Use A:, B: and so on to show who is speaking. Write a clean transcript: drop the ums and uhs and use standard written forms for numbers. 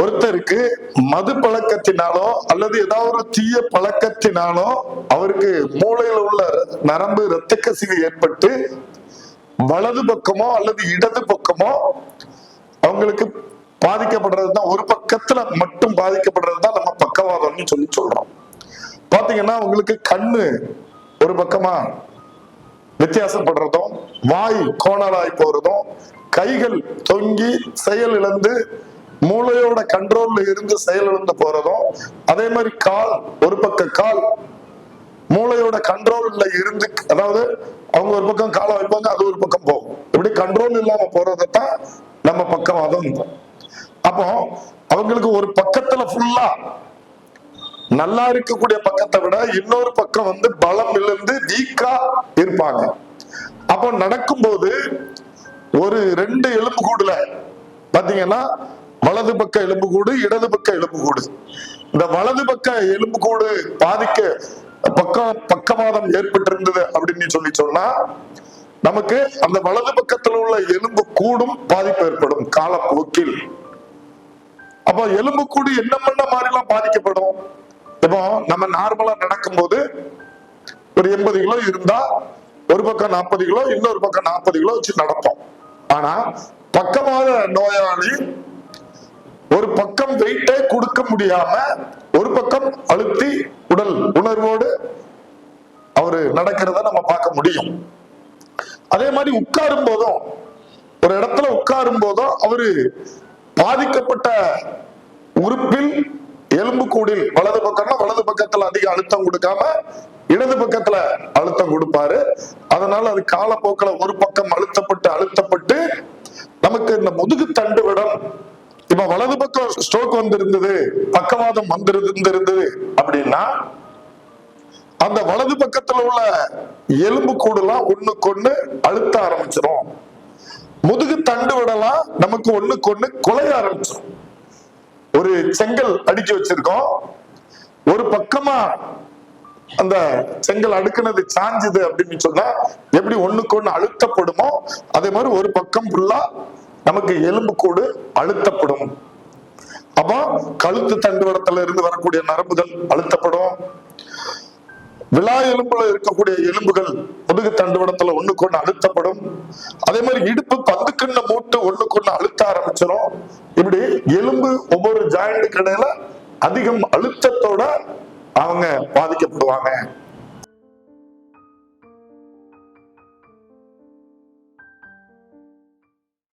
A: ஒருத்தருக்கு மது பழக்கத்தினாலோ அல்லது ஏதாவது ஒரு தீய பழக்கத்தினாலோ அவருக்கு மூளையில உள்ள நரம்பு இரத்த கசிவு ஏற்பட்டு வலது பக்கமோ அல்லது இடது பக்கமோ அவங்களுக்கு பாதிக்கப்படுறதுதான், ஒரு பக்கத்துல மட்டும் பாதிக்கப்படுறதுதான் நம்ம பக்கவாதம்னு சொல்றோம். பாத்தீங்கன்னா உங்களுக்கு கண்ணு ஒரு பக்கமா வித்தியாசப்படுறதும், வாய் கோணலாய் போறதும், கைகள் தொங்கி செயல் இழந்து மூளையோட கண்ட்ரோல்ல இருந்து செயல் இழந்து போறதும், அதே மாதிரி கால் ஒரு பக்க கால் மூளையோட கண்ட்ரோல்ல இருந்து, அதாவது அவங்க ஒரு பக்கம் காலை வைப்பாங்க, அது ஒரு பக்கம் போகும், இப்படி கண்ட்ரோல் இல்லாம போறதான் நம்ம பக்கவாதம். அப்போ அவங்களுக்கு ஒரு பக்கத்துல ஃபுல்லா நல்லா இருக்கக்கூடிய பக்கத்தை விட இன்னொரு பக்கம் வந்து பலம் இழந்து வீக்கா இருப்பாங்க. அப்போ நடக்கும்போது ஒரு 2 எலும்பு கூடுல பாத்தீங்கன்னா வலது பக்க எலும்பு கூடு, இடது பக்க எலும்பு கூடு. இந்த வலது பக்க எலும்பு கூடு பக்கவாதம் ஏற்பட்டிருந்தது அப்படின்னு சொன்னா நமக்கு அந்த வலது பக்கத்தில் உள்ள எலும்பு கூடும் பாதிப்பு ஏற்படும் காலப்போக்கில். அப்போ எலும்பு கூடு என்ன மாதிரி எல்லாம் பாதிக்கப்படும். இப்போ நம்ம நார்மலா நடக்கும் போது ஒரு 80 கிலோ இருந்தா ஒரு பக்கம் 40 கிலோ, இன்னொரு பக்கம் 40 கிலோ வச்சு நடப்போம். ஆனா பக்கவாத நோயாளி ஒரு பக்கம் வெயிட்டே கொடுக்க முடியாம ஒரு பக்கம் அழுத்தி உடல் உணர்வோடு அவரு நடக்கிறத நம்ம பார்க்க முடியும். அதே மாதிரி உட்காரும் போதும், ஒரு இடத்துல உட்காரும் போதும் அவரு பாதிக்கப்பட்ட உறுப்பில் எலும்பு கூடில் வலது பக்கம்னா வலது பக்கத்துல அதிக அழுத்தம் கொடுக்காம இடது பக்கத்துல அழுத்தம் கொடுப்பாரு. அதனால அது காலப்போக்கில் ஒரு பக்கம் அழுத்தப்பட்டு நமக்கு இந்த முதுகு தண்டு விடம், இப்ப வலது பக்கம் ஸ்ட்ரோக் வந்திருந்தது, பக்கவாதம் வந்திருந்தது அப்படின்னா அந்த வலது பக்கத்துல உள்ள எலும்பு கூடுலாம் ஒண்ணுக்கு அழுத்த ஆரம்பிச்சிடும். முதுகு தண்டு விடலாம் நமக்கு ஒண்ணுக்கு குலைய ஆரம்பிச்சிடும். ஒரு செங்கல் அடுக்கி வச்சிருக்கோம், ஒரு பக்கமா அந்த செங்கல் அடுக்குனது சாஞ்சுது அப்படின்னு சொன்னா எப்படி ஒண்ணுக்கு அழுத்தப்படுமோ அதே மாதிரி ஒரு பக்கம் ஃபுல்லா நமக்கு எலும்பு கூடு அழுத்தப்படும். அப்போ கழுத்து தண்டுவடத்துல இருந்து வரக்கூடிய நரம்புகள் அழுத்தப்படும். விழா எலும்புல இருக்கக்கூடிய எலும்புகள் முதுகு தண்டுவடத்துல ஒண்ணுக்கு அழுத்தப்படும். அதே மாதிரி இடுப்பு பந்துக்கண்ண மூட்டு ஒண்ணுக்கு அழுத்த ஆரம்பிச்சிடும். இப்படி எலும்பு ஒவ்வொரு ஜாயிண்ட்டுக்கு இடையில அதிகம் அழுத்தத்தோட அவங்க பாதிக்கப்படுவாங்க.